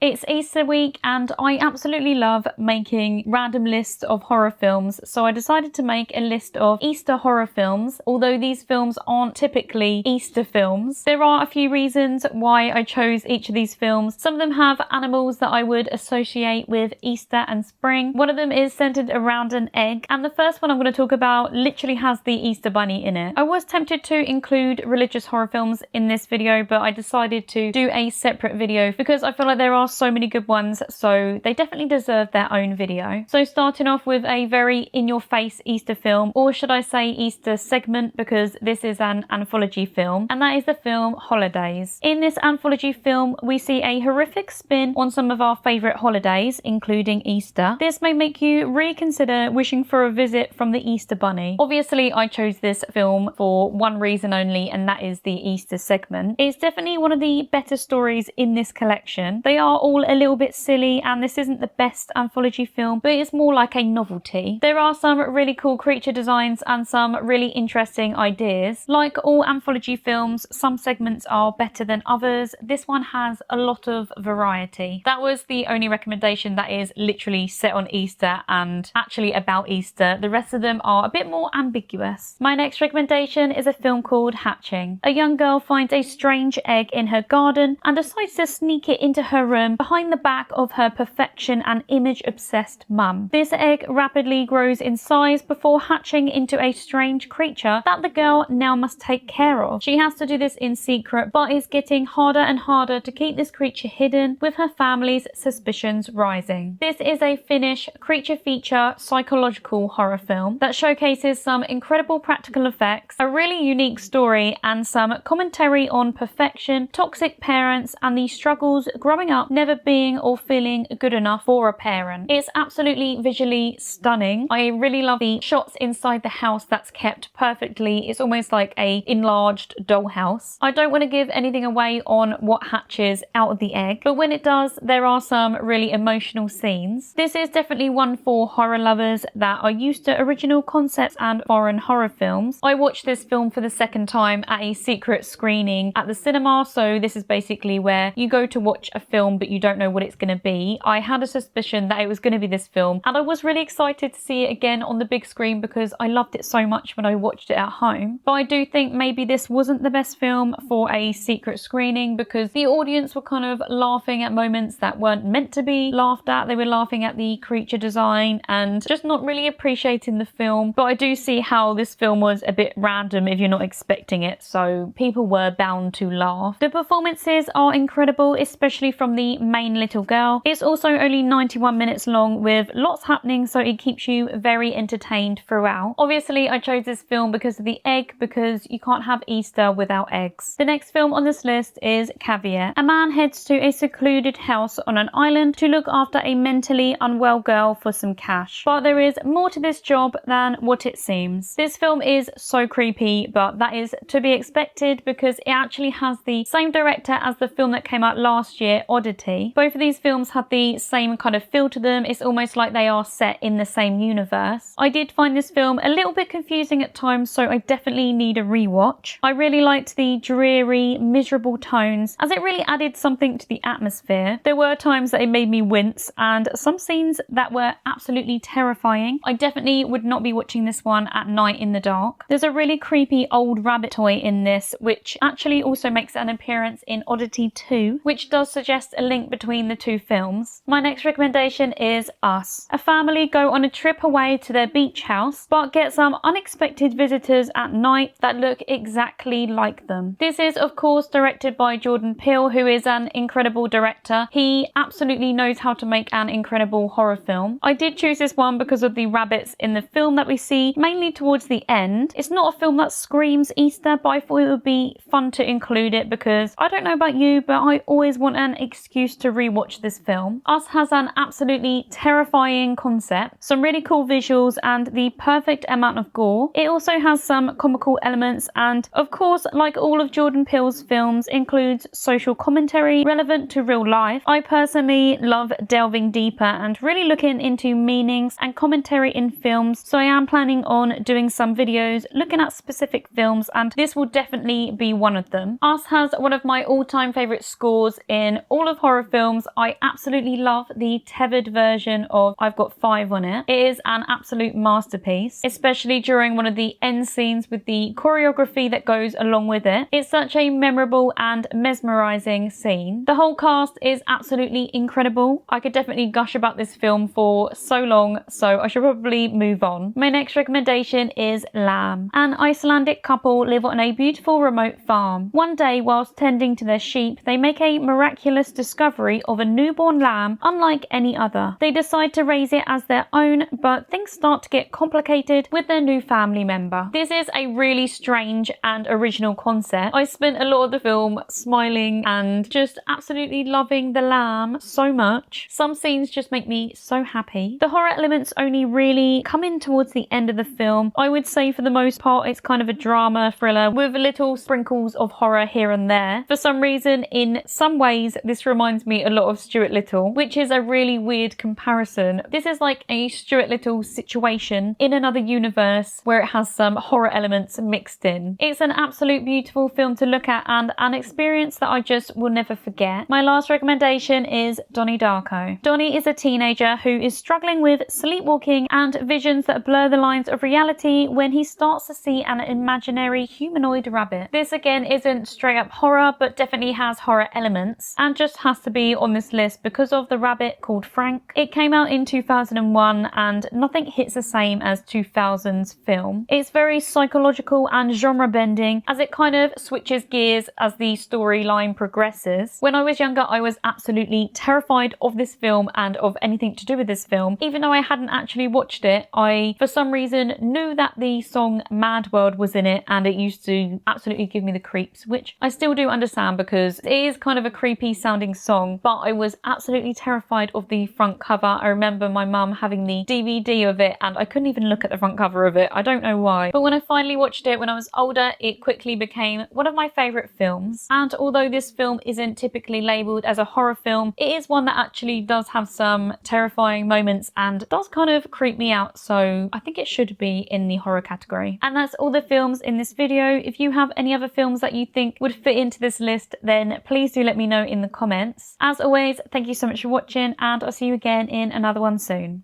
It's Easter week and I absolutely love making random lists of horror films, so I decided to make a list of Easter horror films. Although these films aren't typically Easter films, there are a few reasons why I chose each of these films. Some of them have animals that I would associate with Easter and spring. One of them is centered around an egg, and the first one I'm going to talk about literally has the Easter bunny in it. I was tempted to include religious horror films in this video, but I decided to do a separate video because I feel like there are so many good ones, so they definitely deserve their own video. So starting off with a very in-your-face Easter film, or should I say Easter segment, because this is an anthology film, and that is the film Holidays. In this anthology film, we see a horrific spin on some of our favourite holidays, including Easter. This may make you reconsider wishing for a visit from the Easter bunny. Obviously, I chose this film for one reason only, and that is the Easter segment. It's definitely one of the better stories in this collection. They are all a little bit silly, and this isn't the best anthology film, but it's more like a novelty. There are some really cool creature designs and some really interesting ideas. Like all anthology films, some segments are better than others. This one has a lot of variety. That was the only recommendation that is literally set on Easter and actually about Easter. The rest of them are a bit more ambiguous. My next recommendation is a film called Hatching. A young girl finds a strange egg in her garden and decides to sneak it into her room behind the back of her perfection and image-obsessed mum. This egg rapidly grows in size before hatching into a strange creature that the girl now must take care of. She has to do this in secret, but it's getting harder and harder to keep this creature hidden, with her family's suspicions rising. This is a Finnish creature feature psychological horror film that showcases some incredible practical effects, a really unique story, and some commentary on perfection, toxic parents, and the struggles growing up never being or feeling good enough for a parent. It's absolutely visually stunning. I really love the shots inside the house that's kept perfectly. It's almost like a enlarged dollhouse. I don't want to give anything away on what hatches out of the egg, but when it does, there are some really emotional scenes. This is definitely one for horror lovers that are used to original concepts and foreign horror films. I watched this film for the second time at a secret screening at the cinema, so this is basically where you go to watch a film but you don't know what it's going to be. I had a suspicion that it was going to be this film, and I was really excited to see it again on the big screen because I loved it so much when I watched it at home. But I do think maybe this wasn't the best film for a secret screening because the audience were kind of laughing at moments that weren't meant to be laughed at. They were laughing at the creature design and just not really appreciating the film. But I do see how this film was a bit random if you're not expecting it, so people were bound to laugh. The performances are incredible, especially from the main little girl. It's also only 91 minutes long with lots happening, so it keeps you very entertained throughout. Obviously, I chose this film because of the egg, because you can't have Easter without eggs. The next film on this list is Caveat. A man heads to a secluded house on an island to look after a mentally unwell girl for some cash. But there is more to this job than what it seems. This film is so creepy, but that is to be expected because it actually has the same director as the film that came out last year, Oddity. Both of these films have the same kind of feel to them. It's almost like they are set in the same universe. I did find this film a little bit confusing at times, so I definitely need a rewatch. I really liked the dreary, miserable tones, as it really added something to the atmosphere. There were times that it made me wince, and some scenes that were absolutely terrifying. I definitely would not be watching this one at night in the dark. There's a really creepy old rabbit toy in this, which actually also makes an appearance in Oddity 2, which does suggest a link between the two films. My next recommendation is Us. A family go on a trip away to their beach house, but get some unexpected visitors at night that look exactly like them. This is, of course, directed by Jordan Peele, who is an incredible director. He absolutely knows how to make an incredible horror film. I did choose this one because of the rabbits in the film that we see, mainly towards the end. It's not a film that screams Easter, but I thought it would be fun to include it because I don't know about you, but I always want an excuse to rewatch this film. Us has an absolutely terrifying concept, some really cool visuals, and the perfect amount of gore. It also has some comical elements and, of course, like all of Jordan Peele's films, includes social commentary relevant to real life. I personally love delving deeper and really looking into meanings and commentary in films, so I am planning on doing some videos looking at specific films, and this will definitely be one of them. Us has one of my all-time favourite scores in all of horror horror films, I absolutely love the tethered version of I've Got Five on It. It is an absolute masterpiece, especially during one of the end scenes with the choreography that goes along with it. It's such a memorable and mesmerizing scene. The whole cast is absolutely incredible. I could definitely gush about this film for so long, so I should probably move on. My next recommendation is Lamb. An Icelandic couple live on a beautiful remote farm. One day, whilst tending to their sheep, they make a miraculous discovery of a newborn lamb unlike any other. They decide to raise it as their own, but things start to get complicated with their new family member. This is a really strange and original concept. I spent a lot of the film smiling and just absolutely loving the lamb so much. Some scenes just make me so happy. The horror elements only really come in towards the end of the film. I would say for the most part it's kind of a drama thriller with little sprinkles of horror here and there. For some reason, in some ways, this reminds me a lot of Stuart Little, which is a really weird comparison. This is like a Stuart Little situation in another universe where it has some horror elements mixed in. It's an absolute beautiful film to look at and an experience that I just will never forget. My last recommendation is Donnie Darko. Donnie is a teenager who is struggling with sleepwalking and visions that blur the lines of reality when he starts to see an imaginary humanoid rabbit. This again isn't straight up horror, but definitely has horror elements and just has to be on this list because of the rabbit called Frank. It came out in 2001 and nothing hits the same as 2000's film. It's very psychological and genre bending as it kind of switches gears as the storyline progresses. When I was younger, I was absolutely terrified of this film and of anything to do with this film. Even though I hadn't actually watched it, I for some reason knew that the song Mad World was in it and it used to absolutely give me the creeps, which I still do understand because it is kind of a creepy sounding song, but I was absolutely terrified of the front cover. I remember my mum having the DVD of it and I couldn't even look at the front cover of it. I don't know why. But when I finally watched it when I was older, it quickly became one of my favourite films. And although this film isn't typically labelled as a horror film, it is one that actually does have some terrifying moments and does kind of creep me out. So I think it should be in the horror category. And that's all the films in this video. If you have any other films that you think would fit into this list, then please do let me know in the comments. As always, thank you so much for watching and I'll see you again in another one soon.